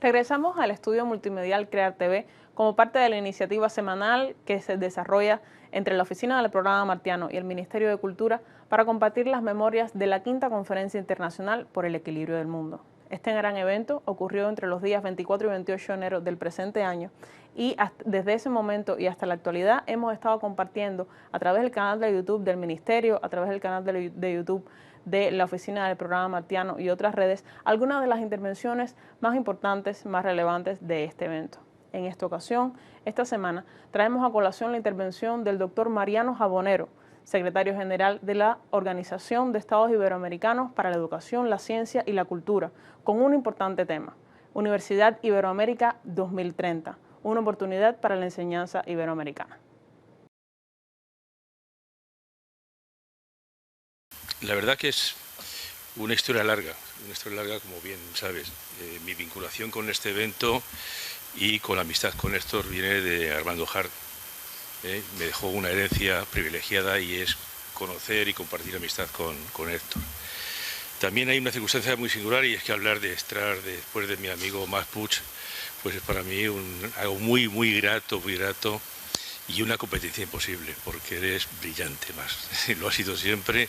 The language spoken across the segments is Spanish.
Regresamos al estudio multimedial Crear TV como parte de la iniciativa semanal que se desarrolla entre la Oficina del Programa Martiano y el Ministerio de Cultura para compartir las memorias de la quinta Conferencia Internacional por el Equilibrio del Mundo. Este gran evento ocurrió entre los días 24 y 28 de enero del presente año y desde ese momento y hasta la actualidad hemos estado compartiendo a través del canal de YouTube del Ministerio, a través del canal de YouTube de la Oficina del Programa Martiano y otras redes, algunas de las intervenciones más importantes, más relevantes de este evento. En esta ocasión, esta semana, traemos a colación la intervención del doctor Mariano Jabonero, secretario general de la Organización de Estados Iberoamericanos para la Educación, la Ciencia y la Cultura, con un importante tema: Universidad Iberoamérica 2030, una oportunidad para la enseñanza iberoamericana. La verdad que es una historia larga como bien sabes. Mi vinculación con este evento y con la amistad con Héctor viene de Armando Hart. Me dejó una herencia privilegiada y es conocer y compartir amistad con Héctor. También hay una circunstancia muy singular y es que hablar de Estrar después de mi amigo Mas Puig, pues es para mí algo muy grato y una competencia imposible, porque eres brillante, Mas. Lo ha sido siempre.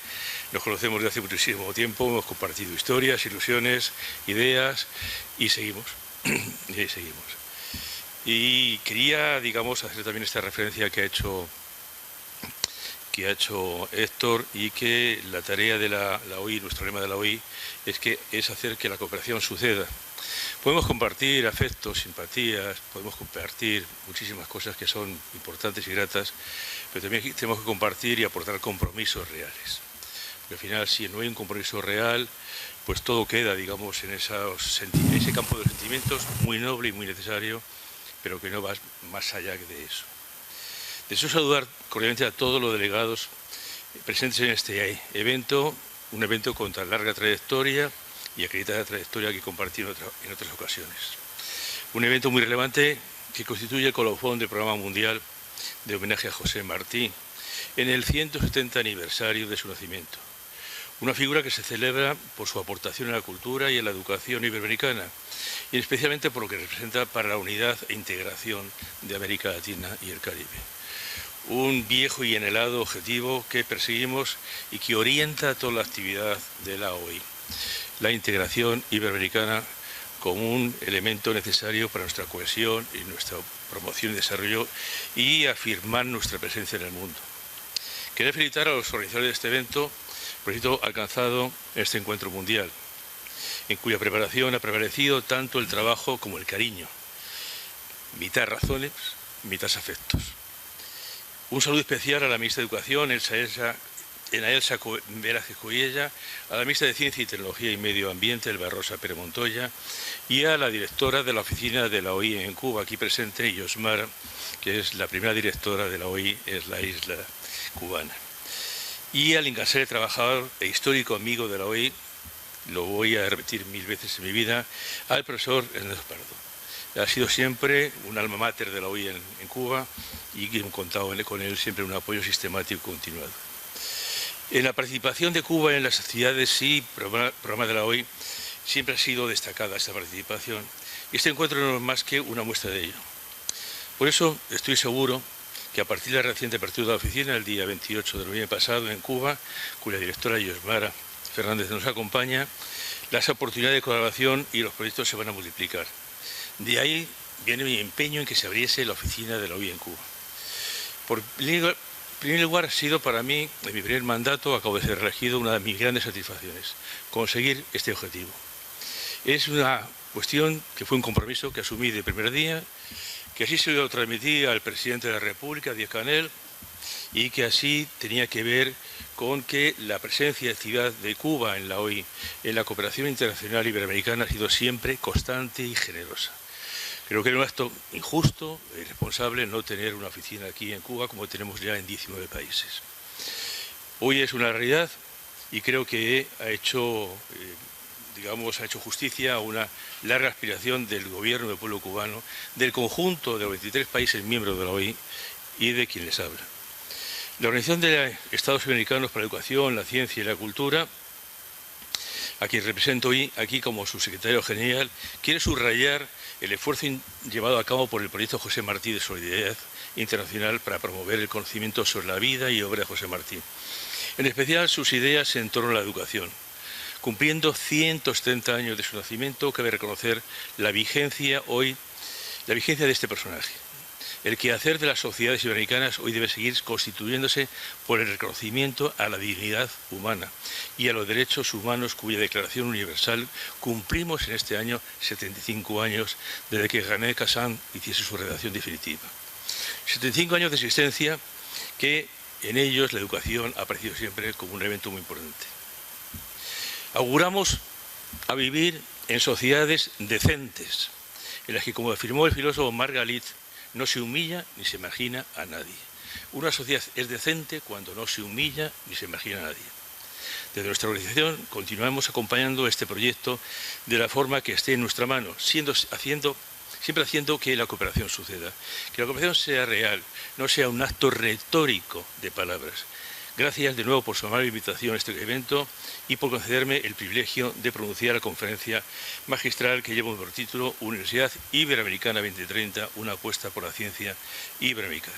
Nos conocemos desde hace muchísimo tiempo, hemos compartido historias, ilusiones, ideas y seguimos. Y quería, digamos, hacer también esta referencia que ha hecho Héctor, y que la tarea de la OI, nuestro lema de la OI, es hacer que la cooperación suceda. Podemos compartir afectos, simpatías, podemos compartir muchísimas cosas que son importantes y gratas, pero también tenemos que compartir y aportar compromisos reales. Porque al final, si no hay un compromiso real, pues todo queda, digamos, en ese campo de sentimientos muy noble y muy necesario, pero que no va más allá de eso. Deseo saludar cordialmente a todos los delegados presentes en este evento, un evento con tan larga trayectoria y acreditada trayectoria que compartí en otras ocasiones. Un evento muy relevante que constituye el colofón del Programa Mundial de homenaje a José Martí en el 170 aniversario de su nacimiento. Una figura que se celebra por su aportación a la cultura y a la educación iberoamericana, y especialmente por lo que representa para la unidad e integración de América Latina y el Caribe. Un viejo y anhelado objetivo que perseguimos y que orienta toda la actividad de la OI. La integración iberoamericana como un elemento necesario para nuestra cohesión y nuestra promoción y desarrollo y afirmar nuestra presencia en el mundo. Quería felicitar a los organizadores de este evento por el éxito alcanzado en este encuentro mundial, en cuya preparación ha prevalecido tanto el trabajo como el cariño, mitad razones, mitad afectos. Un saludo especial a la ministra de Educación, Elsa Velázquez Cuella, a la ministra de Ciencia y Tecnología y Medio Ambiente, Elba Rosa Pérez Montoya, y a la directora de la oficina de la OI en Cuba, aquí presente, Yosmara, que es la primera directora de la OI en la isla cubana. Y al incansable trabajador e histórico amigo de la OI, lo voy a repetir 1000 veces en mi vida, al profesor Ernesto Pardo. Ha sido siempre un alma mater de la OI en Cuba y que hemos contado con él siempre un apoyo sistemático y continuado. En la participación de Cuba en las actividades y programas de la OI siempre ha sido destacada esta participación, y este encuentro no es más que una muestra de ello. Por eso estoy seguro que a partir de la reciente apertura de la oficina, el día 28 de noviembre pasado en Cuba, cuya directora Yosmara Fernández nos acompaña, las oportunidades de colaboración y los proyectos se van a multiplicar. De ahí viene mi empeño en que se abriese la oficina de la OI en Cuba. En primer lugar, ha sido para mí, en mi primer mandato, acabo de ser elegido, una de mis grandes satisfacciones, conseguir este objetivo. Es una cuestión que fue un compromiso que asumí de primer día, que así se lo transmití al presidente de la República, Díaz-Canel, y que así tenía que ver con que la presencia y actividad de Cuba en la OI, en la cooperación internacional iberoamericana, ha sido siempre constante y generosa. Creo que era un acto injusto e irresponsable no tener una oficina aquí en Cuba como tenemos ya en 19 países. Hoy es una realidad y creo que ha hecho justicia a una larga aspiración del gobierno del pueblo cubano, del conjunto de los 23 países miembros de la OI y de quien les habla. La Organización de Estados Americanos para la Educación, la Ciencia y la Cultura a quien represento hoy aquí como su secretario general, quiere subrayar el esfuerzo llevado a cabo por el proyecto José Martí de Solidaridad Internacional para promover el conocimiento sobre la vida y obra de José Martí. En especial sus ideas en torno a la educación. Cumpliendo 130 años de su nacimiento, cabe reconocer la vigencia de este personaje. El quehacer de las sociedades iberoamericanas hoy debe seguir constituyéndose por el reconocimiento a la dignidad humana y a los derechos humanos, cuya Declaración Universal cumplimos en este año 75 años desde que René Cassin hiciese su redacción definitiva. 75 años de existencia que en ellos la educación ha aparecido siempre como un elemento muy importante. Auguramos a vivir en sociedades decentes, en las que, como afirmó el filósofo Margalit, no se humilla ni se margina a nadie. Una sociedad es decente cuando no se humilla ni se margina a nadie. Desde nuestra organización continuamos acompañando este proyecto de la forma que esté en nuestra mano, siempre haciendo que la cooperación suceda, que la cooperación sea real, no sea un acto retórico de palabras. Gracias de nuevo por su amable invitación a este evento y por concederme el privilegio de pronunciar la conferencia magistral que lleva por título Universidad Iberoamericana 2030, una apuesta por la ciencia iberoamericana.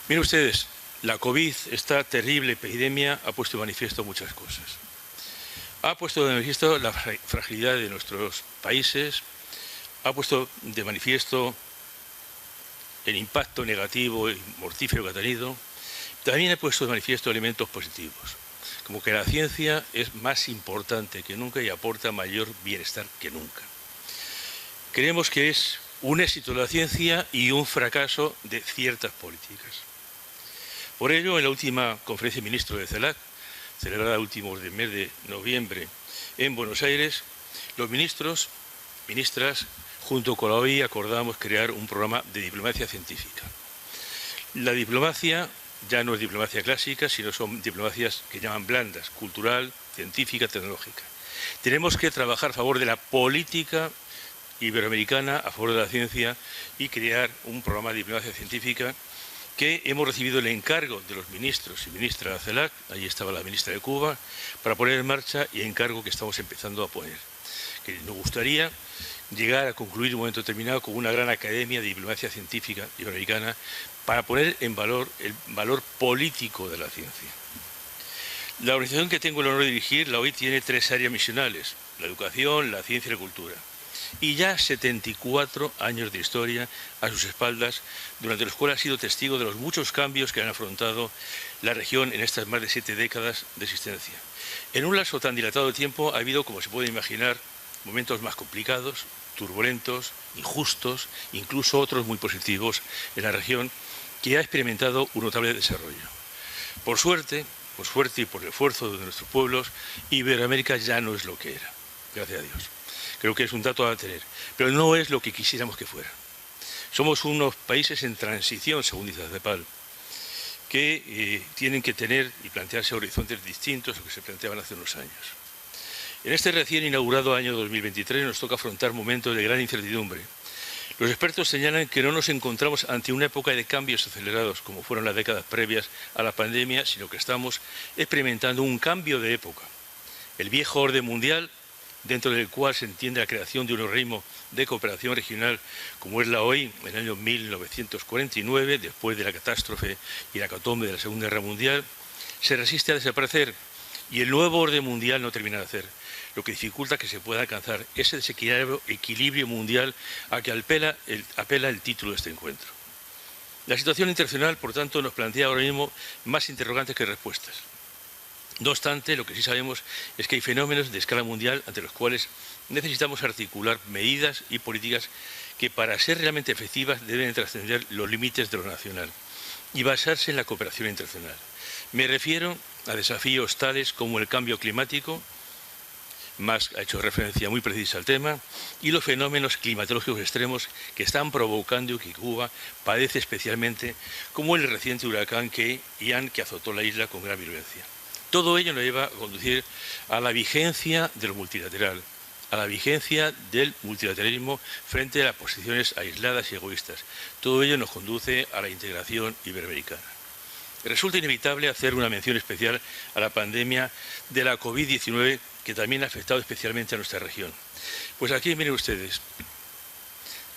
Miren ustedes, la COVID, esta terrible epidemia, ha puesto de manifiesto muchas cosas. Ha puesto de manifiesto la fragilidad de nuestros países, ha puesto de manifiesto el impacto negativo y mortífero que ha tenido. También he puesto de manifiesto elementos positivos, como que la ciencia es más importante que nunca y aporta mayor bienestar que nunca. Creemos que es un éxito de la ciencia y un fracaso de ciertas políticas. Por ello, en la última conferencia de ministros de CELAC, celebrada últimos del mes de noviembre en Buenos Aires, los ministros, ministras, junto con la OI, acordamos crear un programa de diplomacia científica. La diplomacia ya no es diplomacia clásica, sino son diplomacias que llaman blandas, cultural, científica, tecnológica. Tenemos que trabajar a favor de la política iberoamericana, a favor de la ciencia y crear un programa de diplomacia científica que hemos recibido el encargo de los ministros y ministras de la CELAC, allí estaba la ministra de Cuba, para poner en marcha y encargo que estamos empezando a poner. Que nos gustaría llegar a concluir en un momento determinado con una gran academia de diplomacia científica iberoamericana para poner en valor el valor político de la ciencia. La organización que tengo el honor de dirigir, la OI, tiene 3 áreas misionales: la educación, la ciencia y la cultura. Y ya 74 años de historia a sus espaldas, durante los cuales ha sido testigo de los muchos cambios que han afrontado la región en estas más de 7 décadas de existencia. En un lapso tan dilatado de tiempo ha habido, como se puede imaginar, momentos más complicados, turbulentos, injustos, incluso otros muy positivos en la región, que ha experimentado un notable desarrollo. Por suerte y por el esfuerzo de nuestros pueblos, Iberoamérica ya no es lo que era, gracias a Dios. Creo que es un dato a tener, pero no es lo que quisiéramos que fuera. Somos unos países en transición, según dice CEPAL, que tienen que tener y plantearse horizontes distintos a los que se planteaban hace unos años. En este recién inaugurado año 2023 nos toca afrontar momentos de gran incertidumbre. Los expertos señalan que no nos encontramos ante una época de cambios acelerados, como fueron las décadas previas a la pandemia, sino que estamos experimentando un cambio de época. El viejo orden mundial, dentro del cual se entiende la creación de un organismo de cooperación regional como es la OI en el año 1949, después de la catástrofe y la hecatombe de la Segunda Guerra Mundial, se resiste a desaparecer y el nuevo orden mundial no termina de hacer, lo que dificulta que se pueda alcanzar ese desequilibrio mundial a que apela el título de este encuentro. La situación internacional, por tanto, nos plantea ahora mismo más interrogantes que respuestas. No obstante, lo que sí sabemos es que hay fenómenos de escala mundial ante los cuales necesitamos articular medidas y políticas que, para ser realmente efectivas, deben trascender los límites de lo nacional y basarse en la cooperación internacional. Me refiero a desafíos tales como el cambio climático, Musk ha hecho referencia muy precisa al tema, y los fenómenos climatológicos extremos que están provocando que Cuba padece especialmente, como el reciente huracán Ian, que azotó la isla con gran violencia. Todo ello nos lleva a conducir a la vigencia de lo multilateral, a la vigencia del multilateralismo frente a las posiciones aisladas y egoístas. Todo ello nos conduce a la integración iberoamericana. resulta inevitable hacer una mención especial a la pandemia de la COVID-19, que también ha afectado especialmente a nuestra región. Pues aquí, miren ustedes,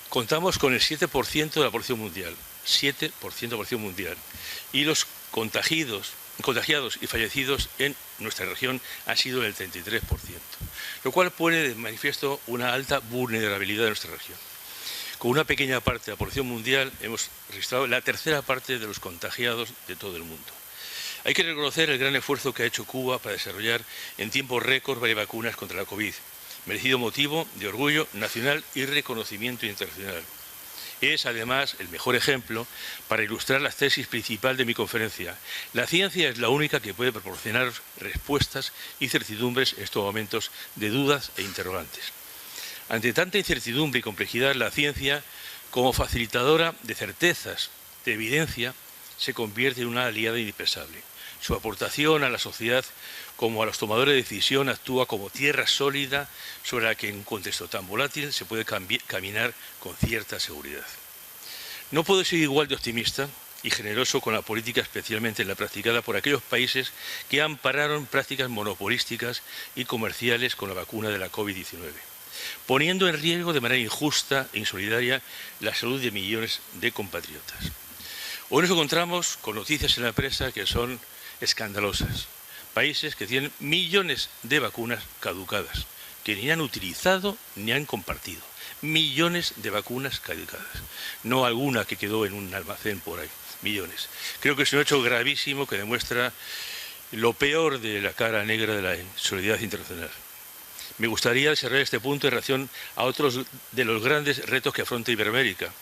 contamos con el 7% de la población mundial, 7% de la población mundial, y los contagiados y fallecidos en nuestra región han sido del 33%, lo cual pone de manifiesto una alta vulnerabilidad de nuestra región. Con una pequeña parte de la población mundial hemos registrado la tercera parte de los contagiados de todo el mundo. Hay que reconocer el gran esfuerzo que ha hecho Cuba para desarrollar en tiempo récord varias vacunas contra la COVID, merecido motivo de orgullo nacional y reconocimiento internacional. Es, además, el mejor ejemplo para ilustrar la tesis principal de mi conferencia. La ciencia es la única que puede proporcionar respuestas y certidumbres en estos momentos de dudas e interrogantes. Ante tanta incertidumbre y complejidad, la ciencia, como facilitadora de certezas, de evidencia, se convierte en una aliada indispensable. Su aportación a la sociedad como a los tomadores de decisión actúa como tierra sólida sobre la que en un contexto tan volátil se puede caminar con cierta seguridad. No puedo ser igual de optimista y generoso con la política, especialmente la practicada por aquellos países que ampararon prácticas monopolísticas y comerciales con la vacuna de la COVID-19, poniendo en riesgo de manera injusta e insolidaria la salud de millones de compatriotas. Hoy nos encontramos con noticias en la prensa que son escandalosas. Países que tienen millones de vacunas caducadas, que ni han utilizado ni han compartido. Millones de vacunas caducadas. No alguna que quedó en un almacén por ahí. Millones. Creo que es un hecho gravísimo que demuestra lo peor de la cara negra de la solidaridad internacional. Me gustaría desarrollar este punto en relación a otros de los grandes retos que afronta Iberoamérica,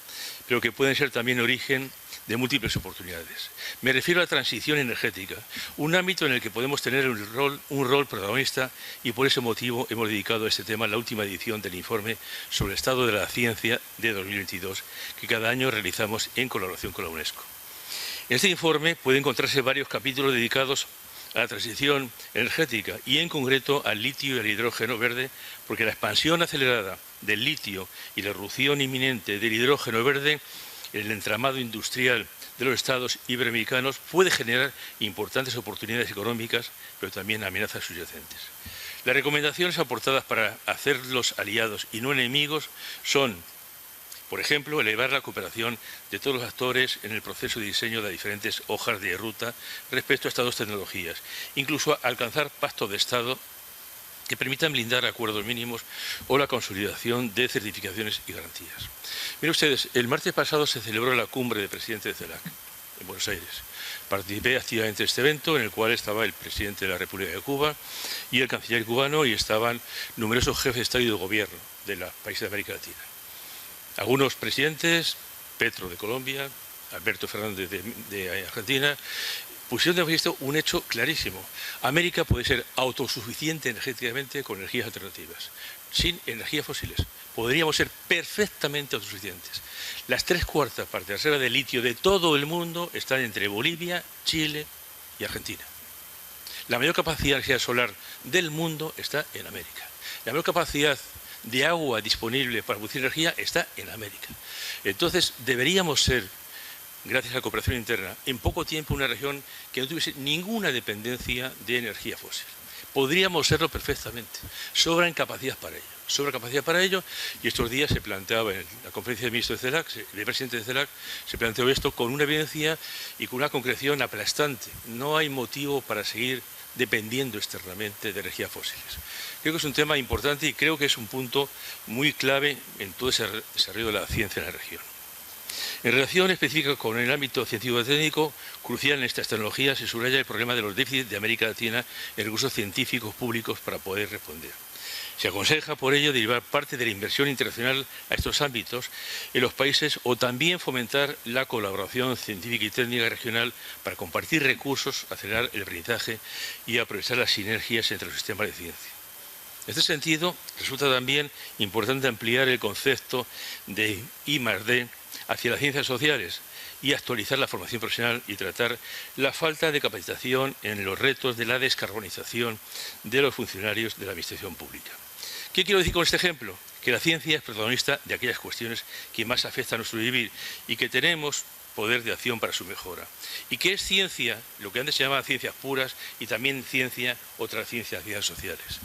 pero que pueden ser también origen de múltiples oportunidades. Me refiero a la transición energética, un ámbito en el que podemos tener un rol protagonista, y por ese motivo hemos dedicado a este tema la última edición del informe sobre el estado de la ciencia de 2022, que cada año realizamos en colaboración con la UNESCO. En este informe puede encontrarse varios capítulos dedicados a la transición energética y en concreto al litio y al hidrógeno verde, porque la expansión acelerada del litio y la irrupción inminente del hidrógeno verde en el entramado industrial de los estados iberoamericanos puede generar importantes oportunidades económicas, pero también amenazas subyacentes. Las recomendaciones aportadas para hacerlos aliados y no enemigos son, por ejemplo, elevar la cooperación de todos los actores en el proceso de diseño de diferentes hojas de ruta respecto a estas dos tecnologías, incluso alcanzar pactos de Estado que permitan blindar acuerdos mínimos o la consolidación de certificaciones y garantías. Miren ustedes, el martes pasado se celebró la cumbre de presidentes de CELAC en Buenos Aires. Participé activamente en este evento, en el cual estaba el presidente de la República de Cuba y el canciller cubano, y estaban numerosos jefes de Estado y de Gobierno de los países de América Latina. Algunos presidentes, Petro de Colombia, Alberto Fernández de Argentina, pusieron de manifiesto un hecho clarísimo. América puede ser autosuficiente energéticamente con energías alternativas, sin energías fósiles. Podríamos ser perfectamente autosuficientes. Las 3/4 partes de la reserva de litio de todo el mundo están entre Bolivia, Chile y Argentina. La mayor capacidad de energía solar del mundo está en América. La mayor capacidad de agua disponible para producir energía está en América. Entonces, deberíamos ser, gracias a la cooperación interna, en poco tiempo una región que no tuviese ninguna dependencia de energía fósil. Podríamos serlo perfectamente. Sobran capacidades para ello. Sobra capacidad para ello, y estos días se planteaba en la conferencia de ministros de CELAC, el presidente de CELAC, se planteó esto con una evidencia y con una concreción aplastante. No hay motivo para seguir dependiendo externamente de energías fósiles. Creo que es un tema importante y creo que es un punto muy clave en todo ese desarrollo de la ciencia en la región. En relación específica con el ámbito científico-técnico, crucial en estas tecnologías se subraya el problema de los déficits de América Latina en recursos científicos públicos para poder responder. Se aconseja, por ello, derivar parte de la inversión internacional a estos ámbitos en los países, o también fomentar la colaboración científica y técnica regional para compartir recursos, acelerar el aprendizaje y aprovechar las sinergias entre los sistemas de ciencia. En este sentido, resulta también importante ampliar el concepto de I+D hacia las ciencias sociales y actualizar la formación profesional y tratar la falta de capacitación en los retos de la descarbonización de los funcionarios de la administración pública. ¿Qué quiero decir con este ejemplo? Que la ciencia es protagonista de aquellas cuestiones que más afectan a nuestro vivir y que tenemos poder de acción para su mejora. Y que es ciencia, lo que antes se llamaba ciencias puras, y también ciencia, otras ciencias sociales.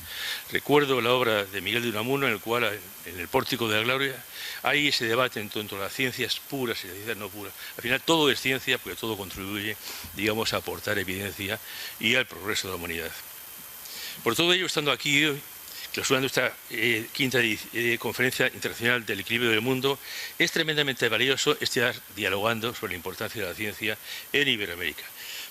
Recuerdo la obra de Miguel de Unamuno, en el cual, en el Pórtico de la Gloria, hay ese debate entre las ciencias puras y las ciencias no puras. Al final todo es ciencia, porque todo contribuye, digamos, a aportar evidencia y al progreso de la humanidad. Por todo ello, estando aquí hoy, clausurando esta quinta Conferencia Internacional del Equilibrio del Mundo, es tremendamente valioso estar dialogando sobre la importancia de la ciencia en Iberoamérica.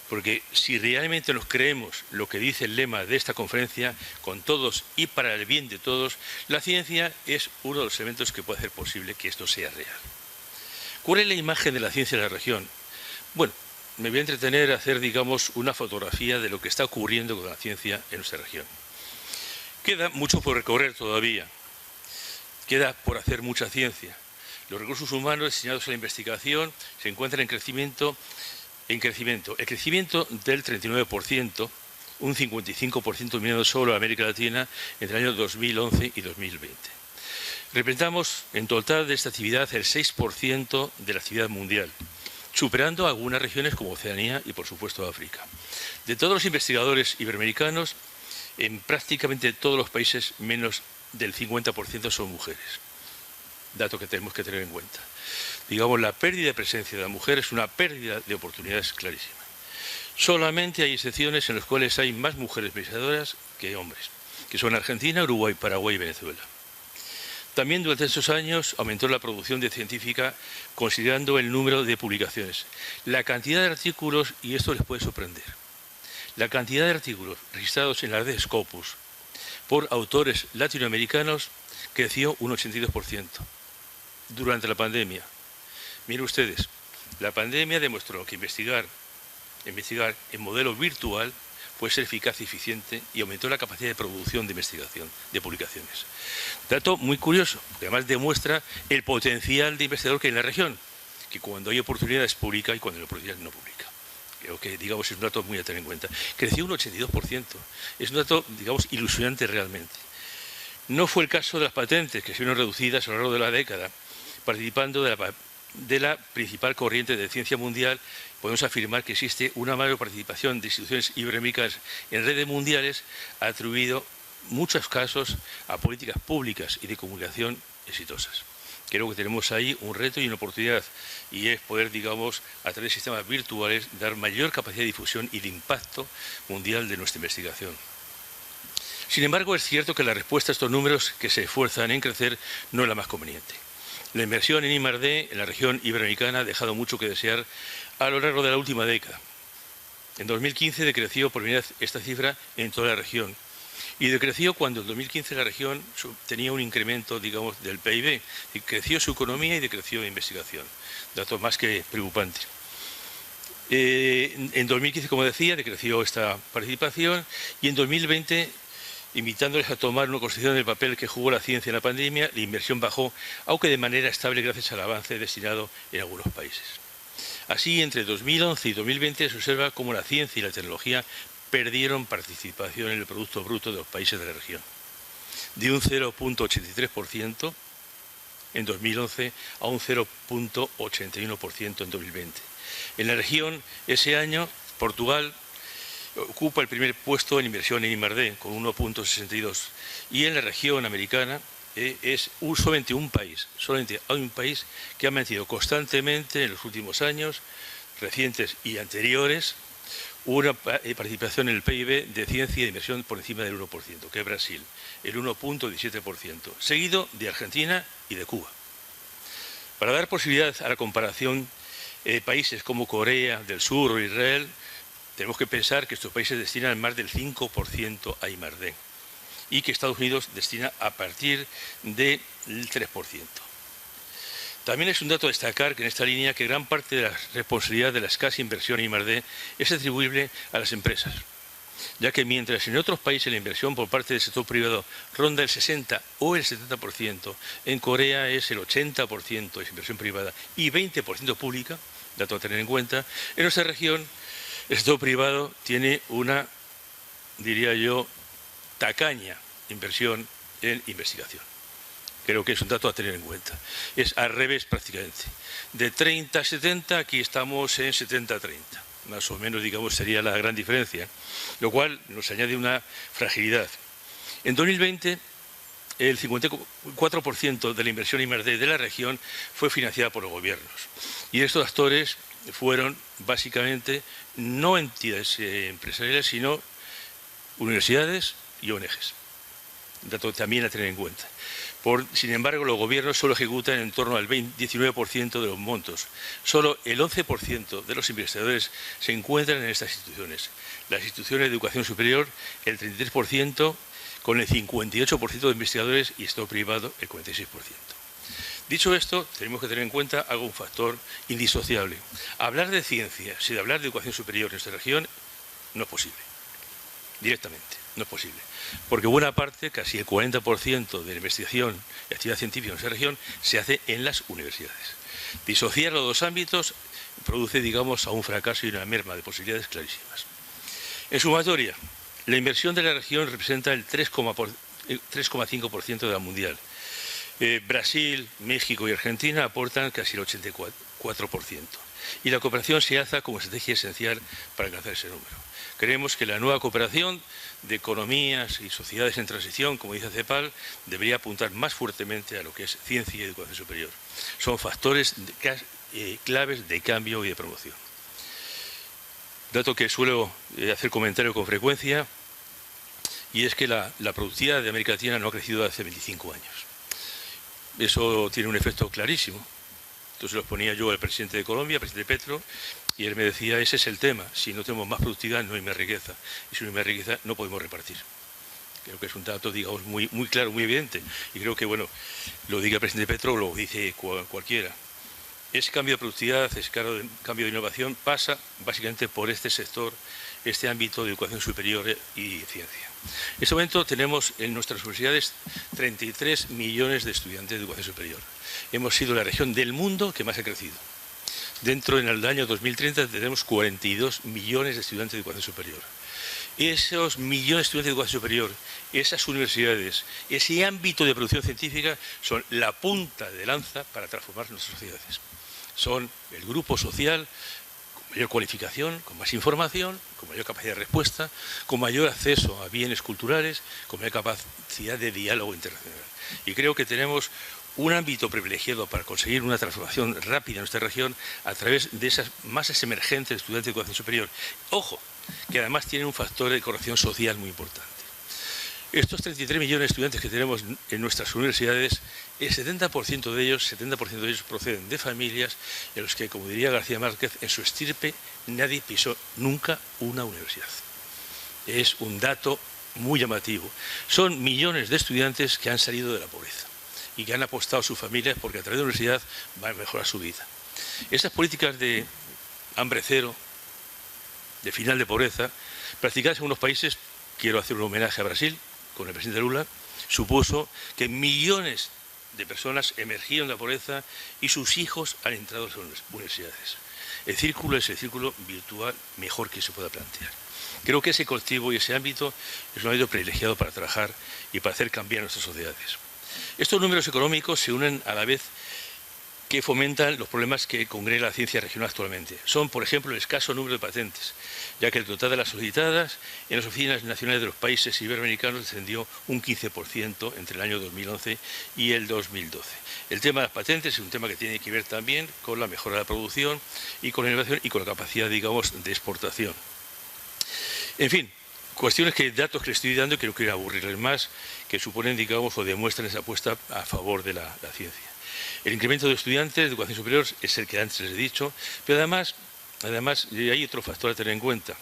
Porque si realmente nos creemos lo que dice el lema de esta conferencia, con todos y para el bien de todos, la ciencia es uno de los elementos que puede hacer posible que esto sea real. ¿Cuál es la imagen de la ciencia en la región? Bueno, me voy a entretener a hacer, digamos, una fotografía de lo que está ocurriendo con la ciencia en nuestra región. Queda mucho por recorrer todavía, queda por hacer mucha ciencia. Los recursos humanos destinados a la investigación se encuentran en crecimiento. El crecimiento del 39%, un 55% mirando solo a América Latina entre el año 2011 y 2020. Representamos en total de esta actividad el 6% de la actividad mundial, superando algunas regiones como Oceanía y, por supuesto, África. De todos los investigadores iberoamericanos, en prácticamente todos los países menos del 50% son mujeres. Dato que tenemos que tener en cuenta. Digamos, la pérdida de presencia de la mujer es una pérdida de oportunidades clarísima. Solamente hay excepciones en las cuales hay más mujeres investigadoras que hombres, que son Argentina, Uruguay, Paraguay y Venezuela. También durante estos años aumentó la producción de científica considerando el número de publicaciones. La cantidad de artículos, y esto les puede sorprender, la cantidad de artículos registrados en la red Scopus por autores latinoamericanos creció un 82% durante la pandemia. Miren ustedes, la pandemia demostró que investigar en modelo virtual puede ser eficaz y eficiente y aumentó la capacidad de producción de investigación, de publicaciones. Dato muy curioso, que además demuestra el potencial de investigador que hay en la región, que cuando hay oportunidades publica y cuando hay oportunidades no publica. Creo que, digamos, es un dato muy a tener en cuenta. Creció un 82%. Es un dato, digamos, ilusionante realmente. No fue el caso de las patentes, que se vieron reducidas a lo largo de la década, participando de la principal corriente de ciencia mundial. Podemos afirmar que existe una mayor participación de instituciones iberoamericanas en redes mundiales, atribuido en muchos casos a políticas públicas y de comunicación exitosas. Creo que tenemos ahí un reto y una oportunidad, y es poder, digamos, a través de sistemas virtuales, dar mayor capacidad de difusión y de impacto mundial de nuestra investigación. Sin embargo, es cierto que la respuesta a estos números que se esfuerzan en crecer no es la más conveniente. La inversión en I+D en la región iberoamericana ha dejado mucho que desear a lo largo de la última década. En 2015 decreció por primera vez esta cifra en toda la región. Y decreció cuando en 2015 la región tenía un incremento, digamos, del PIB. Y creció su economía y decreció la investigación. Dato más que preocupante. En 2015, como decía, decreció esta participación y en 2020, invitándoles a tomar una consideración del papel que jugó la ciencia en la pandemia, la inversión bajó, aunque de manera estable gracias al avance destinado en algunos países. Así, entre 2011 y 2020 se observa cómo la ciencia y la tecnología perdieron participación en el Producto Bruto de los países de la región, de un 0,83% en 2011 a un 0,81% en 2020. En la región, ese año, Portugal ocupa el primer puesto en inversión en I+D, con 1,62. Y en la región americana es solamente un país que ha mantenido constantemente en los últimos años, recientes y anteriores, una participación en el PIB de ciencia y de inversión por encima del 1%, que es Brasil, el 1,17%, seguido de Argentina y de Cuba. Para dar posibilidad a la comparación, países como Corea del Sur o Israel, tenemos que pensar que estos países destinan más del 5% a I+D y que Estados Unidos destina a partir del 3%. También es un dato a destacar que en esta línea que gran parte de la responsabilidad de la escasa inversión en I+D es atribuible a las empresas, ya que mientras en otros países la inversión por parte del sector privado ronda el 60 o el 70%, en Corea es el 80% de inversión privada y 20% pública, dato a tener en cuenta. En nuestra región el sector privado tiene una, diría yo, tacaña inversión en investigación. Creo que es un dato a tener en cuenta. Es al revés prácticamente. De 30 a 70, aquí estamos en 70 a 30. Más o menos, digamos, sería la gran diferencia, lo cual nos añade una fragilidad. En 2020, el 54% de la inversión I+D de la región fue financiada por los gobiernos. Y estos actores fueron básicamente no entidades empresariales, sino universidades y ONGs. Dato también a tener en cuenta. Sin embargo, los gobiernos solo ejecutan en torno al 19% de los montos. Solo el 11% de los investigadores se encuentran en estas instituciones. Las instituciones de educación superior, el 33%, con el 58% de investigadores, y sector privado, el 46%. Dicho esto, tenemos que tener en cuenta algún factor indisociable. Hablar de ciencia sin hablar de educación superior en nuestra región no es posible. Directamente, no es posible. Porque buena parte, casi el 40% de la investigación y actividad científica en nuestra región se hace en las universidades. Disociar los dos ámbitos produce, digamos, a un fracaso y una merma de posibilidades clarísimas. En sumatoria, la inversión de la región representa el 3,5% de la mundial. Brasil, México y Argentina aportan casi el 84%. Y la cooperación se alza como estrategia esencial para alcanzar ese número. Creemos que la nueva cooperación de economías y sociedades en transición, como dice CEPAL, debería apuntar más fuertemente a lo que es ciencia y educación superior. Son factores claves de cambio y de promoción. Dato que suelo hacer comentario con frecuencia, y es que la productividad de América Latina no ha crecido desde hace 25 años. Eso tiene un efecto clarísimo. Entonces lo ponía yo al presidente de Colombia, al presidente Petro, y él me decía, ese es el tema, si no tenemos más productividad no hay más riqueza, y si no hay más riqueza no podemos repartir. Creo que es un dato, digamos, muy claro, muy evidente, y creo que, bueno, lo diga el presidente Petro o lo dice cualquiera. Ese cambio de productividad, ese cambio de innovación pasa básicamente por este sector, este ámbito de educación superior y ciencia. En este momento tenemos en nuestras universidades 33 millones de estudiantes de educación superior. Hemos sido la región del mundo que más ha crecido. Dentro, en el año 2030, tendremos 42 millones de estudiantes de educación superior. Esos millones de estudiantes de educación superior, esas universidades, ese ámbito de producción científica son la punta de lanza para transformar nuestras sociedades. Son el grupo social con mayor cualificación, con más información, con mayor capacidad de respuesta, con mayor acceso a bienes culturales, con mayor capacidad de diálogo internacional. Y creo que tenemos un ámbito privilegiado para conseguir una transformación rápida en nuestra región a través de esas masas emergentes de estudiantes de educación superior. Ojo, que además tienen un factor de corrección social muy importante. Estos 33 millones de estudiantes que tenemos en nuestras universidades, el 70% de ellos proceden de familias en las que, como diría García Márquez, en su estirpe nadie pisó nunca una universidad. Es un dato muy llamativo. Son millones de estudiantes que han salido de la pobreza y que han apostado a sus familias porque a través de la universidad van a mejorar su vida. Estas políticas de hambre cero, de final de pobreza, practicadas en unos países, quiero hacer un homenaje a Brasil, con el presidente Lula, supuso que millones de personas emergieron de la pobreza y sus hijos han entrado a las universidades. El círculo es el círculo virtual mejor que se pueda plantear. Creo que ese colectivo y ese ámbito es un ámbito privilegiado para trabajar y para hacer cambiar nuestras sociedades. Estos números económicos se unen a la vez que fomentan los problemas que congrega la ciencia regional actualmente. Son, por ejemplo, el escaso número de patentes, ya que el total de las solicitadas en las oficinas nacionales de los países iberoamericanos descendió un 15% entre el año 2011 y el 2012. El tema de las patentes es un tema que tiene que ver también con la mejora de la producción y con la innovación y con la capacidad, digamos, de exportación. En fin, datos que les estoy dando y que no quiero aburrirles más, que suponen, digamos, o demuestran esa apuesta a favor de la ciencia. El incremento de estudiantes de educación superior es el que antes les he dicho, pero además hay otro factor a tener en cuenta,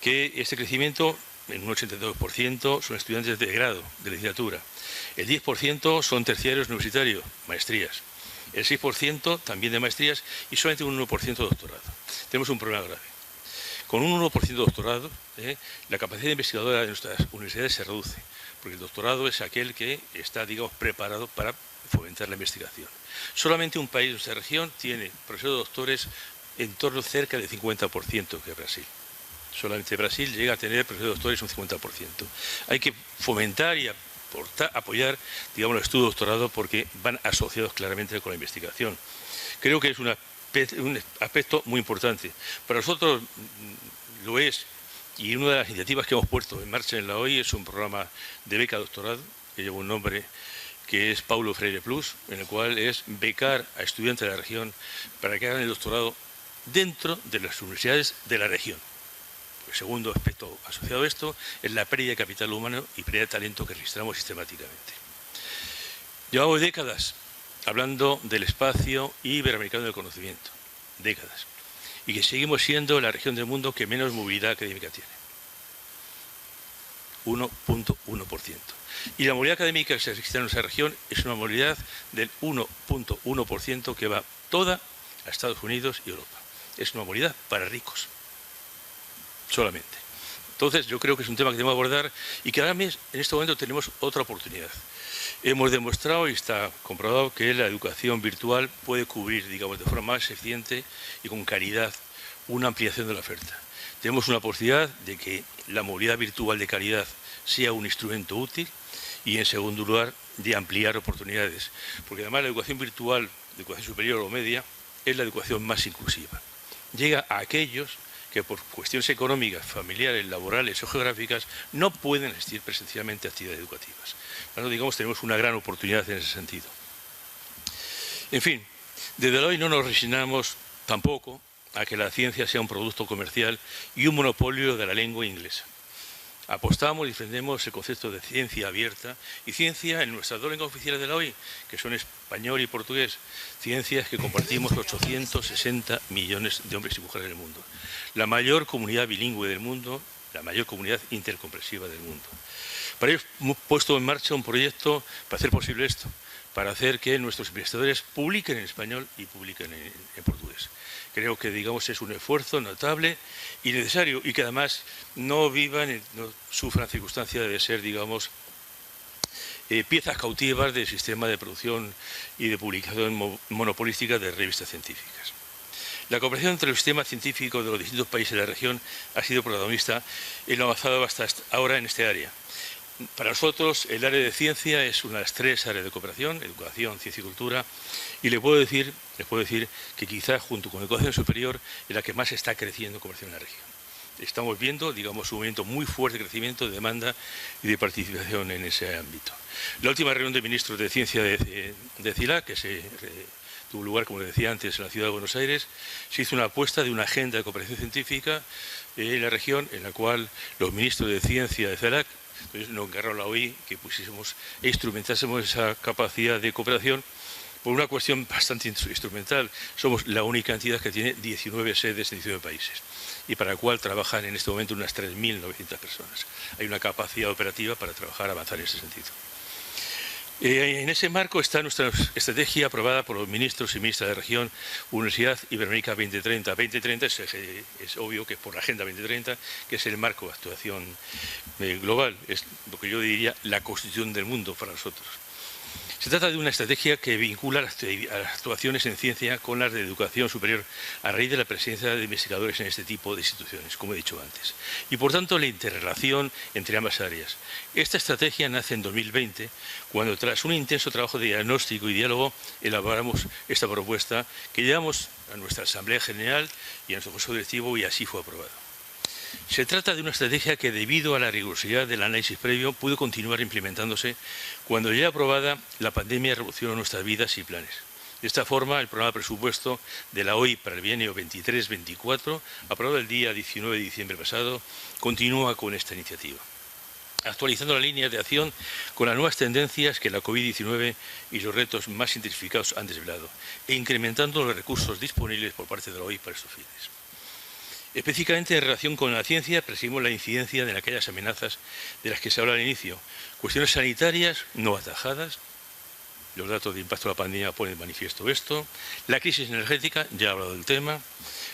que este crecimiento, en un 82%, son estudiantes de grado, de licenciatura. El 10% son terciarios universitarios, maestrías. El 6% también de maestrías y solamente un 1% de doctorado. Tenemos un problema grave. Con un 1% de doctorado, la capacidad investigadora de nuestras universidades se reduce, porque el doctorado es aquel que está, digamos, preparado para fomentar la investigación. Solamente un país de nuestra región tiene profesores doctores en torno cerca del 50%, que es Brasil. Solamente Brasil llega a tener profesores doctores un 50%. Hay que fomentar y apoyar, digamos, el estudio de doctorado porque van asociados claramente con la investigación. Creo que es un aspecto muy importante. Para nosotros lo es, y una de las iniciativas que hemos puesto en marcha en la OI es un programa de beca doctorado, que lleva un nombre que es Paulo Freire Plus, en el cual es becar a estudiantes de la región para que hagan el doctorado dentro de las universidades de la región. El segundo aspecto asociado a esto es la pérdida de capital humano y pérdida de talento que registramos sistemáticamente. Llevamos décadas hablando del espacio iberoamericano del conocimiento, décadas, y que seguimos siendo la región del mundo que menos movilidad académica tiene, 1.1%. Y la movilidad académica que se registra en nuestra región es una movilidad del 1.1% que va toda a Estados Unidos y Europa. Es una movilidad para ricos, solamente. Entonces yo creo que es un tema que debemos abordar y que ahora mismo, en este momento tenemos otra oportunidad. Hemos demostrado y está comprobado que la educación virtual puede cubrir, digamos, de forma más eficiente y con calidad una ampliación de la oferta. Tenemos una posibilidad de que la movilidad virtual de calidad sea un instrumento útil y, en segundo lugar, de ampliar oportunidades. Porque además la educación virtual, de educación superior o media, es la educación más inclusiva. Llega a aquellos que por cuestiones económicas, familiares, laborales o geográficas no pueden asistir presencialmente a actividades educativas. Bueno, digamos, tenemos una gran oportunidad en ese sentido. En fin, desde hoy no nos resignamos tampoco a que la ciencia sea un producto comercial y un monopolio de la lengua inglesa. Apostamos y defendemos el concepto de ciencia abierta y ciencia en nuestras dos lenguas oficiales de la OI, que son español y portugués, ciencias que compartimos 860 millones de hombres y mujeres en el mundo. La mayor comunidad bilingüe del mundo, la mayor comunidad intercomprensiva del mundo. Para ello hemos puesto en marcha un proyecto para hacer posible esto, para hacer que nuestros investigadores publiquen en español y publiquen en portugués. Creo que, digamos, es un esfuerzo notable y necesario y que además no vivan, no sufran circunstancias de ser, digamos, piezas cautivas del sistema de producción y de publicación monopolística de revistas científicas. La cooperación entre los sistemas científicos de los distintos países de la región ha sido protagonista en lo avanzado hasta ahora en este área. Para nosotros, el área de ciencia es una de las tres áreas de cooperación: educación, ciencia y cultura, y les puedo decir que quizás junto con educación superior es la que más está creciendo cooperación en la región. Estamos viendo, digamos, un movimiento muy fuerte de crecimiento, de demanda y de participación en ese ámbito. La última reunión de ministros de ciencia de CILAC, que se tuvo lugar, como les decía antes, en la ciudad de Buenos Aires, se hizo una apuesta de una agenda de cooperación científica en la región, en la cual los ministros de ciencia de CILAC nos encargó la OI que pusiésemos e instrumentásemos esa capacidad de cooperación por una cuestión bastante instrumental. Somos la única entidad que tiene 19 sedes en 19 países y para la cual trabajan en este momento unas 3.900 personas. Hay una capacidad operativa para trabajar, avanzar en ese sentido. En ese marco está nuestra estrategia aprobada por los ministros y ministras de la región, Universidad Iberoamérica 2030. 2030 es obvio que es por la Agenda 2030, que es el marco de actuación global, es lo que yo diría la constitución del mundo para nosotros. Se trata de una estrategia que vincula las actuaciones en ciencia con las de educación superior a raíz de la presencia de investigadores en este tipo de instituciones, como he dicho antes, y por tanto la interrelación entre ambas áreas. Esta estrategia nace en 2020, cuando tras un intenso trabajo de diagnóstico y diálogo elaboramos esta propuesta que llevamos a nuestra Asamblea General y a nuestro Consejo Directivo y así fue aprobado. Se trata de una estrategia que, debido a la rigurosidad del análisis previo, pudo continuar implementándose cuando ya aprobada la pandemia revolucionó nuestras vidas y planes. De esta forma, el programa de presupuesto de la OI para el bienio 23-24, aprobado el día 19 de diciembre pasado, continúa con esta iniciativa, actualizando la línea de acción con las nuevas tendencias que la COVID-19 y los retos más intensificados han desvelado, e incrementando los recursos disponibles por parte de la OI para estos fines. Específicamente en relación con la ciencia, perseguimos la incidencia de aquellas amenazas de las que se habla al inicio. Cuestiones sanitarias no atajadas, los datos de impacto de la pandemia ponen de manifiesto esto. La crisis energética, ya he hablado del tema.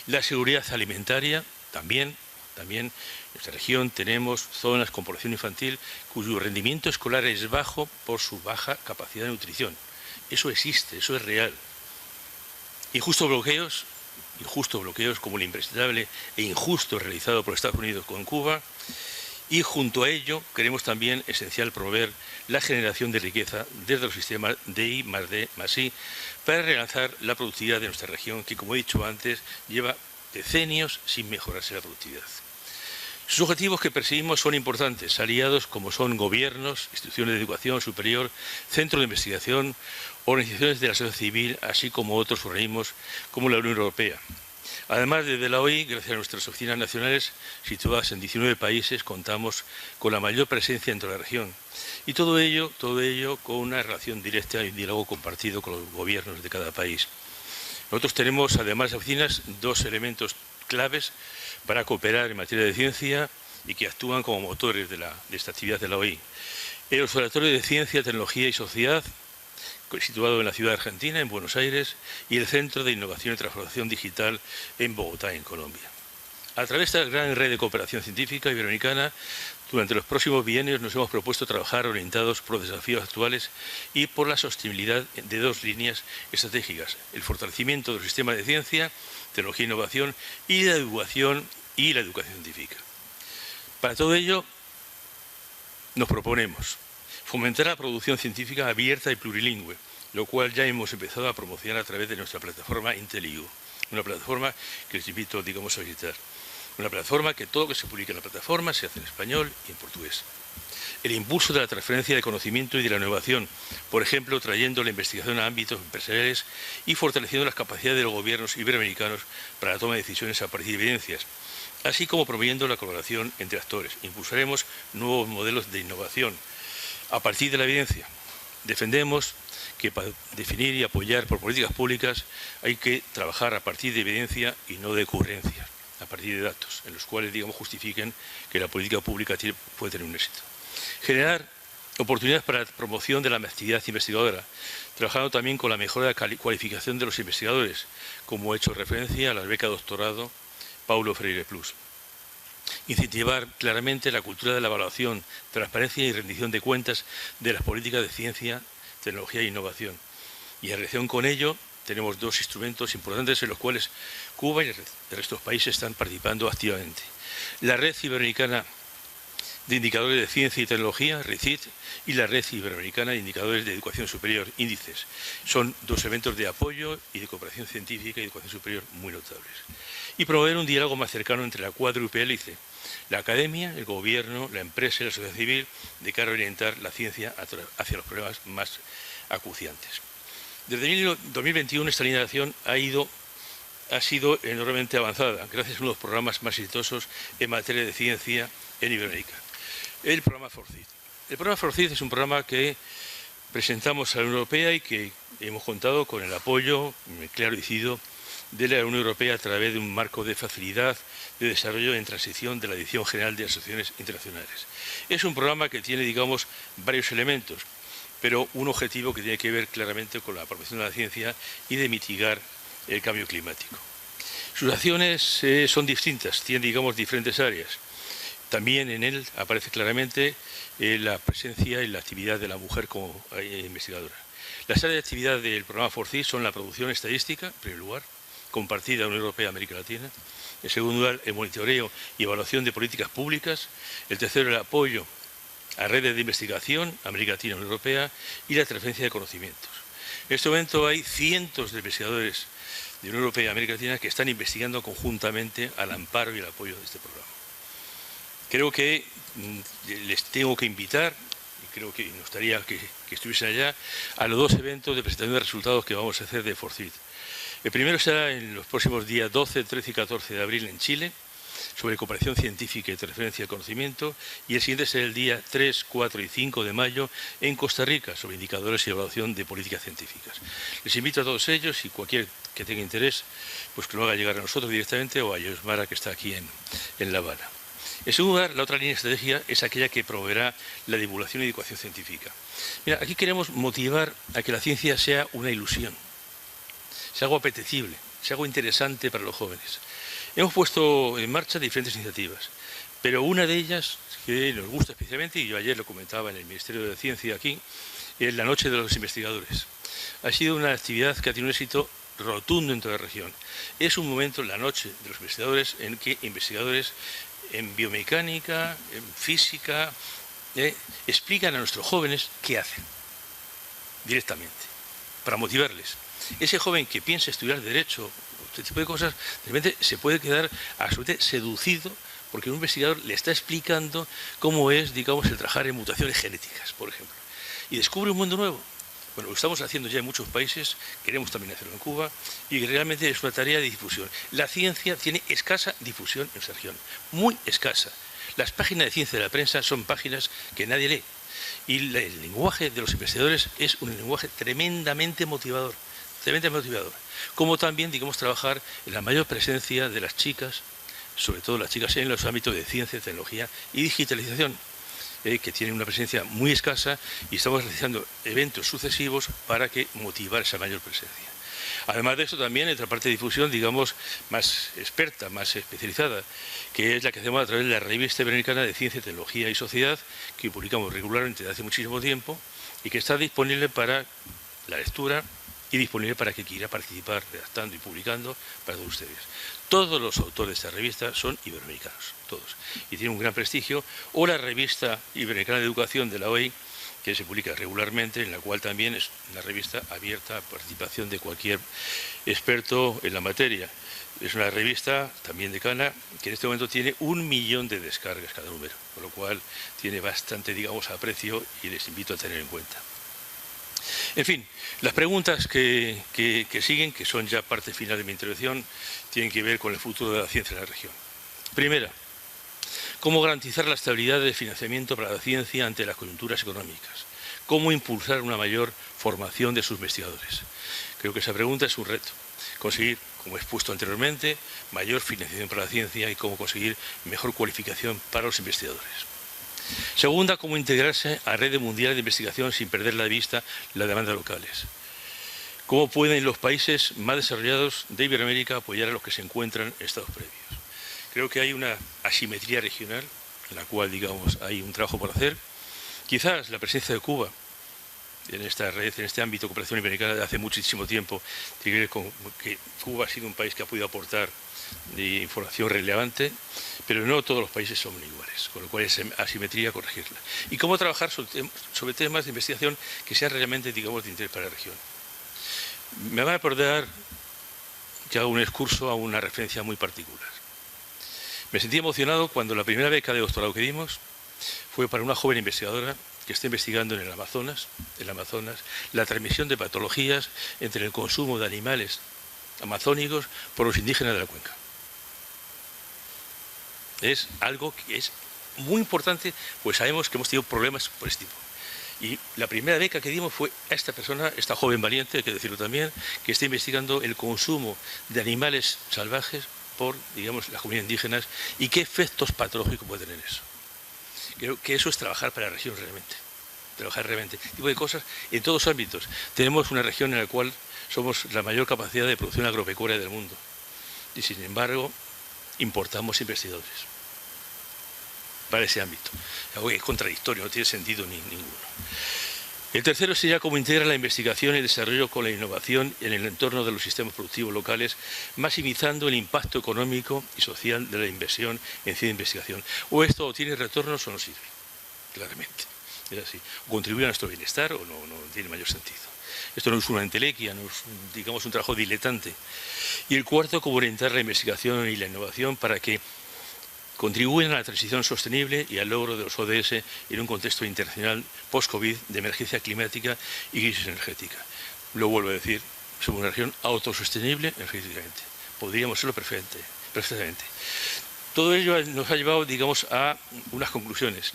La seguridad alimentaria, también. En nuestra región tenemos zonas con población infantil cuyo rendimiento escolar es bajo por su baja capacidad de nutrición. Eso existe, eso es real. Injustos bloqueos como el impresentable e injusto realizado por Estados Unidos con Cuba, Y junto a ello, creemos también esencial promover la generación de riqueza desde los sistemas de I+D+I para relanzar la productividad de nuestra región, que, como he dicho antes, lleva decenios sin mejorarse la productividad. Sus objetivos que perseguimos son importantes, aliados como son gobiernos, instituciones de educación superior, centros de investigación, organizaciones de la sociedad civil, así como otros organismos como la Unión Europea. Además, desde la OI, gracias a nuestras oficinas nacionales, situadas en 19 países, contamos con la mayor presencia dentro de la región. Y todo ello con una relación directa y un diálogo compartido con los gobiernos de cada país. Nosotros tenemos, además de oficinas, dos elementos claves para cooperar en materia de ciencia y que actúan como motores de esta actividad de la OI. El Observatorio de Ciencia, Tecnología y Sociedad, situado en la ciudad de Argentina, en Buenos Aires, y el Centro de Innovación y Transformación Digital en Bogotá, en Colombia. A través de esta gran red de cooperación científica iberoamericana, durante los próximos bienios nos hemos propuesto trabajar orientados por los desafíos actuales y por la sostenibilidad de dos líneas estratégicas: el fortalecimiento del sistema de ciencia, tecnología e innovación y la educación científica. Para todo ello, nos proponemos fomentar la producción científica abierta y plurilingüe, lo cual ya hemos empezado a promocionar a través de nuestra plataforma IntelliU, una plataforma que les invito, digamos, a visitar. Una plataforma que todo lo que se publica en la plataforma se hace en español y en portugués. El impulso de la transferencia de conocimiento y de la innovación, por ejemplo, trayendo la investigación a ámbitos empresariales y fortaleciendo las capacidades de los gobiernos iberoamericanos para la toma de decisiones a partir de evidencias, así como promoviendo la colaboración entre actores. Impulsaremos nuevos modelos de innovación a partir de la evidencia. Defendemos que para definir y apoyar por políticas públicas hay que trabajar a partir de evidencia y no de ocurrencias, a partir de datos, en los cuales, digamos, justifiquen que la política pública puede tener un éxito. Generar oportunidades para la promoción de la actividad investigadora, trabajando también con la mejora de la cualificación de los investigadores, como he hecho referencia a la beca de doctorado Paulo Freire Plus. Incentivar claramente la cultura de la evaluación, transparencia y rendición de cuentas de las políticas de ciencia, tecnología e innovación. Y en relación con ello, tenemos dos instrumentos importantes en los cuales Cuba y el resto de los países están participando activamente. La Red Iberoamericana de Indicadores de Ciencia y Tecnología, RICIT, y la Red Iberoamericana de Indicadores de Educación Superior, Índices. Son dos eventos de apoyo y de cooperación científica y educación superior muy notables. Y promover un diálogo más cercano entre la cuádruple hélice, la academia, el gobierno, la empresa y la sociedad civil, de cara a orientar la ciencia hacia los problemas más acuciantes. Desde el 2021 esta línea de acción ha sido enormemente avanzada, gracias a uno de los programas más exitosos en materia de ciencia en Iberoamérica. El programa FORCID. El programa FORCID es un programa que presentamos a la Unión Europea y que hemos contado con el apoyo claro y decidido de la Unión Europea a través de un marco de facilidad de desarrollo en transición de la Dirección General de Asociaciones Internacionales. Es un programa que tiene, digamos, varios elementos, pero un objetivo que tiene que ver claramente con la promoción de la ciencia y de mitigar el cambio climático. Sus acciones son distintas, tienen, digamos, diferentes áreas. También en él aparece claramente la presencia y la actividad de la mujer como investigadora. Las áreas de actividad del programa FORCID son la producción estadística, en primer lugar, compartida Unión Europea América Latina. En segundo lugar, el monitoreo y evaluación de políticas públicas. El tercero, el apoyo a redes de investigación, América Latina, Unión Europea, y la transferencia de conocimientos. En este momento hay cientos de investigadores de Unión Europea y América Latina que están investigando conjuntamente al amparo y el apoyo de este programa. Creo que les tengo que invitar, y creo que nos gustaría que estuviesen allá, a los dos eventos de presentación de resultados que vamos a hacer de FORCID. El primero será en los próximos días 12, 13 y 14 de abril en Chile, sobre cooperación científica y transferencia de conocimiento, y el siguiente será el día 3, 4 y 5 de mayo en Costa Rica, sobre indicadores y evaluación de políticas científicas. Les invito a todos ellos, y cualquier que tenga interés, pues que lo haga llegar a nosotros directamente o a Yosmara, que está aquí en La Habana. En segundo lugar, la otra línea estratégica es aquella que promoverá la divulgación y educación científica. Mira, aquí queremos motivar a que la ciencia sea una ilusión, sea algo apetecible, sea algo interesante para los jóvenes. Hemos puesto en marcha diferentes iniciativas, pero una de ellas que nos gusta especialmente, y yo ayer lo comentaba en el Ministerio de Ciencia aquí, es la Noche de los Investigadores. Ha sido una actividad que ha tenido un éxito rotundo en toda la región. Es un momento, la Noche de los Investigadores, en que investigadores en biomecánica, en física, explican a nuestros jóvenes qué hacen directamente, para motivarles. Ese joven que piensa estudiar Derecho, este tipo de cosas, de repente se puede quedar absolutamente seducido porque un investigador le está explicando cómo es, digamos, el trabajar en mutaciones genéticas, por ejemplo. Y descubre un mundo nuevo. Bueno, lo estamos haciendo ya en muchos países, queremos también hacerlo en Cuba, y realmente es una tarea de difusión. La ciencia tiene escasa difusión en nuestra región, muy escasa. Las páginas de ciencia de la prensa son páginas que nadie lee. Y el lenguaje de los investigadores es un lenguaje tremendamente motivador, como también, digamos, trabajar en la mayor presencia de las chicas, sobre todo las chicas en los ámbitos de ciencia, tecnología y digitalización, que tienen una presencia muy escasa, y estamos realizando eventos sucesivos para que motivar esa mayor presencia. Además de eso, también otra parte de difusión, digamos, más experta, más especializada, que es la que hacemos a través de la Revista Iberoamericana de Ciencia, Tecnología y Sociedad, que publicamos regularmente desde hace muchísimo tiempo y que está disponible para la lectura y disponible para que quiera participar redactando y publicando para todos ustedes. Todos los autores de esta revista son iberoamericanos, todos, y tienen un gran prestigio. O la Revista Iberoamericana de Educación de la OEI, que se publica regularmente, en la cual también es una revista abierta a participación de cualquier experto en la materia. Es una revista también decana que en este momento tiene 1 millón de descargas cada número, con lo cual tiene bastante, digamos, aprecio, y les invito a tener en cuenta. En fin, las preguntas que siguen, que son ya parte final de mi intervención, tienen que ver con el futuro de la ciencia en la región. Primera, ¿cómo garantizar la estabilidad del financiamiento para la ciencia ante las coyunturas económicas? ¿Cómo impulsar una mayor formación de sus investigadores? Creo que esa pregunta es un reto. Conseguir, como he expuesto anteriormente, mayor financiación para la ciencia y cómo conseguir mejor cualificación para los investigadores. Segunda, cómo integrarse a redes mundiales de investigación sin perder de vista las demandas locales. ¿Cómo pueden los países más desarrollados de Iberoamérica apoyar a los que se encuentran en estados previos? Creo que hay una asimetría regional en la cual, digamos, hay un trabajo por hacer. Quizás la presencia de Cuba en esta red, en este ámbito de cooperación iberoamericana de hace muchísimo tiempo, tiene que ver con que Cuba ha sido un país que ha podido aportar de información relevante, pero no todos los países son iguales, con lo cual es asimetría corregirla. Y cómo trabajar sobre temas de investigación que sean realmente, digamos, de interés para la región. Me van a perdonar que haga un excurso a una referencia muy particular. Me sentí emocionado cuando la primera beca de doctorado que dimos fue para una joven investigadora que está investigando en el Amazonas, la transmisión de patologías entre el consumo de animales amazónicos por los indígenas de la cuenca. Es algo que es muy importante, pues sabemos que hemos tenido problemas por este tipo. Y la primera beca que dimos fue a esta persona, esta joven valiente, hay que decirlo también, que está investigando el consumo de animales salvajes por, digamos, las comunidades indígenas y qué efectos patológicos puede tener eso. Creo que eso es trabajar para la región realmente. Trabajar realmente. Este tipo de cosas en todos los ámbitos. Tenemos una región en la cual somos la mayor capacidad de producción agropecuaria del mundo. Y sin embargo, importamos investigadores para ese ámbito. Algo que es contradictorio, no tiene sentido ninguno. El tercero sería cómo integra la investigación y el desarrollo con la innovación en el entorno de los sistemas productivos locales, maximizando el impacto económico y social de la inversión en ciencia e investigación. O esto tiene retornos o no sirve, claramente. Es así. O contribuye a nuestro bienestar o no tiene mayor sentido. Esto no es una entelequia, no es, digamos, un trabajo diletante. Y el cuarto, cómo orientar la investigación y la innovación para que contribuyen a la transición sostenible y al logro de los ODS en un contexto internacional post-COVID de emergencia climática y crisis energética. Lo vuelvo a decir, somos una región autosostenible energéticamente. Podríamos serlo perfectamente. Todo ello nos ha llevado, digamos, a unas conclusiones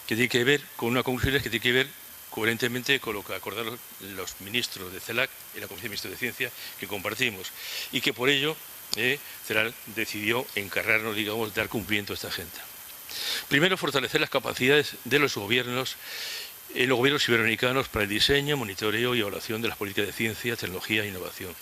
que tienen que ver con unas conclusiones que tienen que ver coherentemente con lo que acordaron los ministros de CELAC y la Comisión de Ministros de Ciencia que compartimos y que por ello CELAC decidió encargarnos, digamos, dar cumplimiento a esta agenda. Primero, fortalecer las capacidades de los gobiernos iberoamericanos para el diseño, monitoreo y evaluación de las políticas de ciencia, tecnología e innovación,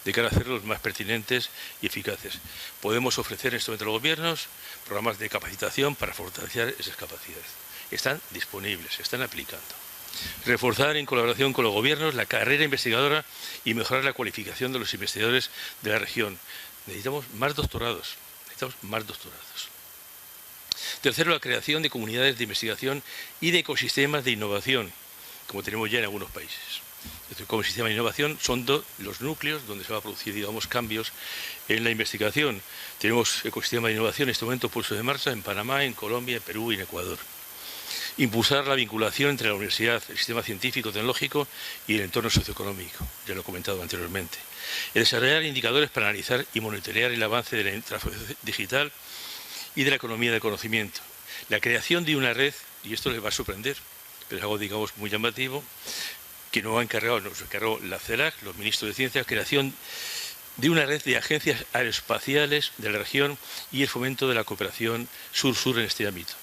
de cara a hacerlos más pertinentes y eficaces. Podemos ofrecer en este momento a los gobiernos programas de capacitación para fortalecer esas capacidades. Están disponibles, se están aplicando. Reforzar en colaboración con los gobiernos la carrera investigadora y mejorar la cualificación de los investigadores de la región. Necesitamos más doctorados. Tercero, la creación de comunidades de investigación y de ecosistemas de innovación, como tenemos ya en algunos países. Este ecosistema de innovación son los núcleos donde se va a producir, digamos, cambios en la investigación. Tenemos ecosistema de innovación en este momento puesto en marcha en Panamá, en Colombia, en Perú y en Ecuador. Impulsar la vinculación entre la universidad, el sistema científico-tecnológico y el entorno socioeconómico, ya lo he comentado anteriormente. El desarrollar indicadores para analizar y monitorear el avance de la transformación digital y de la economía del conocimiento. La creación de una red, y esto les va a sorprender, pero es algo, digamos, muy llamativo, que nos encargó la CELAC, los ministros de Ciencia, creación de una red de agencias aeroespaciales de la región y el fomento de la cooperación sur-sur en este ámbito,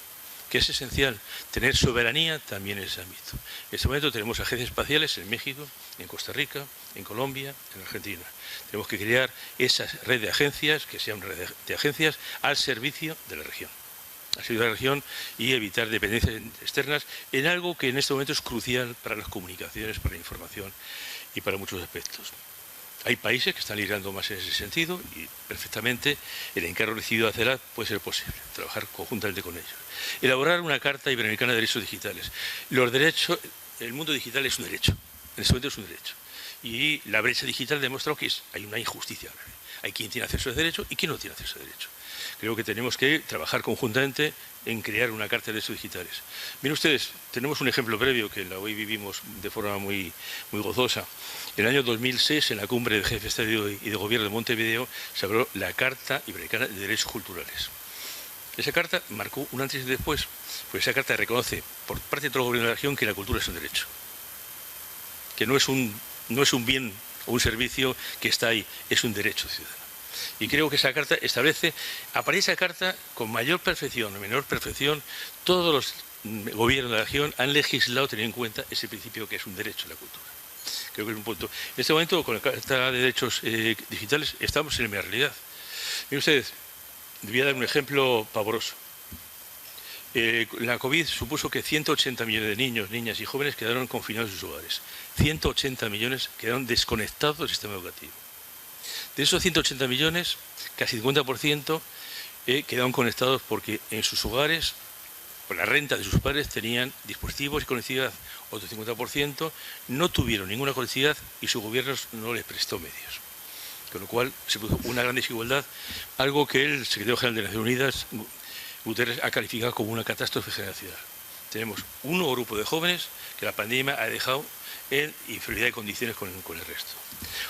que es esencial tener soberanía también en ese ámbito. En este momento tenemos agencias espaciales en México, en Costa Rica, en Colombia, en Argentina. Tenemos que crear esa red de agencias, que sea una red de agencias al servicio de la región. Al servicio de la región y evitar dependencias externas en algo que en este momento es crucial para las comunicaciones, para la información y para muchos aspectos. Hay países que están liderando más en ese sentido y perfectamente el encargo recibido a CELAC puede ser posible, trabajar conjuntamente con ellos. Elaborar una Carta Iberoamericana de Derechos Digitales. Los derechos, el mundo digital es un derecho, en este momento es un derecho. Y la brecha digital ha demostrado que hay una injusticia. Hay quien tiene acceso a ese derecho y quien no tiene acceso a ese derecho. Creo que tenemos que trabajar conjuntamente en crear una Carta de Derechos Digitales. Miren ustedes, tenemos un ejemplo previo que hoy vivimos de forma muy gozosa. En el año 2006, en la cumbre de jefes de Estado y de Gobierno de Montevideo, se aprobó la Carta Iberoamericana de Derechos Culturales. Esa carta marcó un antes y después, pues esa carta reconoce por parte de todo el gobierno de la región que la cultura es un derecho, que no es un bien o un servicio que está ahí, es un derecho ciudadano. Y creo que esa carta establece, a partir de esa carta, con mayor perfección o menor perfección, todos los gobiernos de la región han legislado teniendo en cuenta ese principio que es un derecho a la cultura. Creo que es un punto. En este momento, con la Carta de Derechos Digitales, estamos en la realidad. Miren ustedes, voy a dar un ejemplo pavoroso. La COVID supuso que 180 millones de niños, niñas y jóvenes quedaron confinados en sus hogares. 180 millones quedaron desconectados del sistema educativo. De esos 180 millones, casi 50% quedaron conectados porque en sus hogares, por la renta de sus padres, tenían dispositivos y conectividad. Otro 50% no tuvieron ninguna conectividad y su gobierno no les prestó medios. Con lo cual se produjo una gran desigualdad, algo que el secretario general de Naciones Unidas, Guterres, ha calificado como una catástrofe generacional. Tenemos un nuevo grupo de jóvenes que la pandemia ha dejado en inferioridad de condiciones con el resto.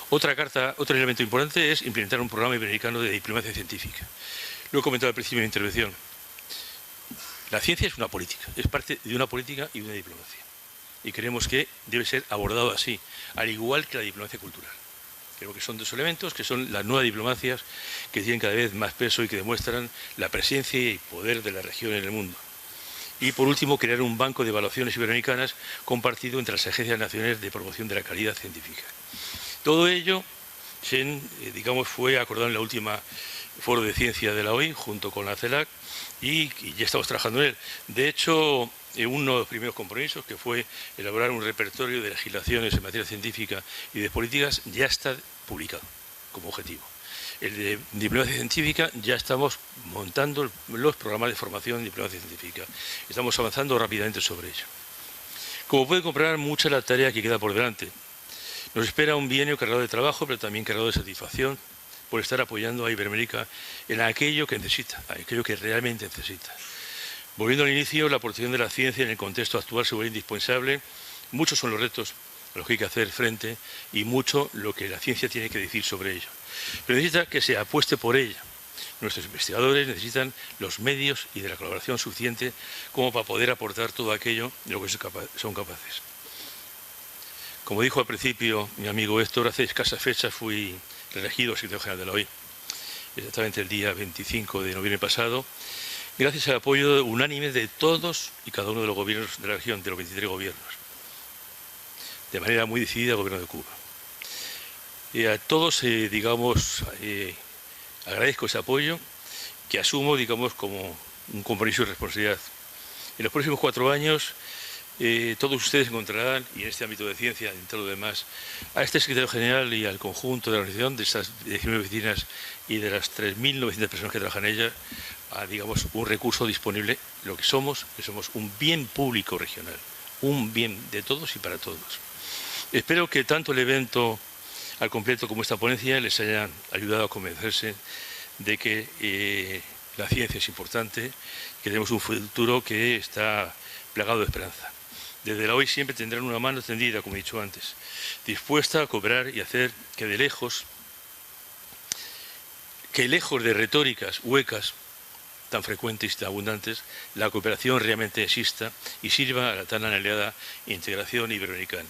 Otro elemento importante es implementar un programa iberoamericano de diplomacia científica. Lo he comentado al principio de mi intervención. La ciencia es una política, es parte de una política y de una diplomacia. Y creemos que debe ser abordado así, al igual que la diplomacia cultural. Creo que son dos elementos que son las nuevas diplomacias que tienen cada vez más peso y que demuestran la presencia y poder de la región en el mundo. Y por último, crear un banco de evaluaciones iberoamericanas compartido entre las agencias nacionales de promoción de la calidad científica. Todo ello, fue acordado en la última foro de ciencia de la OI, junto con la CELAC, y ya estamos trabajando en él. De hecho, uno de los primeros compromisos, que fue elaborar un repertorio de legislaciones en materia científica y de políticas, ya está publicado como objetivo. El de diplomacia científica, ya estamos montando los programas de formación en diplomacia científica. Estamos avanzando rápidamente sobre ello. Como pueden comprobar, mucha la tarea que queda por delante. Nos espera un bienio cargado de trabajo, pero también cargado de satisfacción por estar apoyando a Iberoamérica en aquello que necesita, aquello que realmente necesita. Volviendo al inicio, la aportación de la ciencia en el contexto actual se vuelve indispensable. Muchos son los retos a los que hay que hacer frente y mucho lo que la ciencia tiene que decir sobre ello. Pero necesita que se apueste por ella. Nuestros investigadores necesitan los medios y de la colaboración suficiente como para poder aportar todo aquello de lo que son capaces. Como dijo al principio mi amigo Héctor, hace escasas fechas fui reelegido secretario general de la OI, exactamente el día 25 de noviembre pasado, gracias al apoyo unánime de todos y cada uno de los gobiernos de la región, de los 23 gobiernos, de manera muy decidida el gobierno de Cuba. Y a todos, agradezco ese apoyo que asumo, como un compromiso y responsabilidad. En los próximos 4 años, todos ustedes encontrarán, y en este ámbito de ciencia, en todo lo demás, a este secretario general y al conjunto de la organización, de estas 19 oficinas y de las 3.900 personas que trabajan en ella, digamos, un recurso disponible, lo que somos un bien público regional, un bien de todos y para todos. Espero que tanto el evento al completo como esta ponencia les hayan ayudado a convencerse de que la ciencia es importante, que tenemos un futuro que está plagado de esperanza. Desde la OI siempre tendrán una mano tendida, como he dicho antes, dispuesta a cooperar y hacer que lejos de retóricas huecas tan frecuentes y tan abundantes, la cooperación realmente exista y sirva a la tan anhelada integración iberoamericana.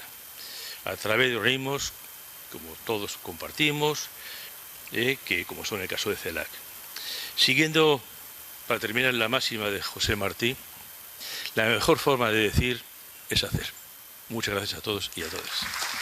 A través de organismos, como todos compartimos, que como son el caso de CELAC. Siguiendo, para terminar, la máxima de José Martí, la mejor forma de decir es hacer. Muchas gracias a todos y a todas.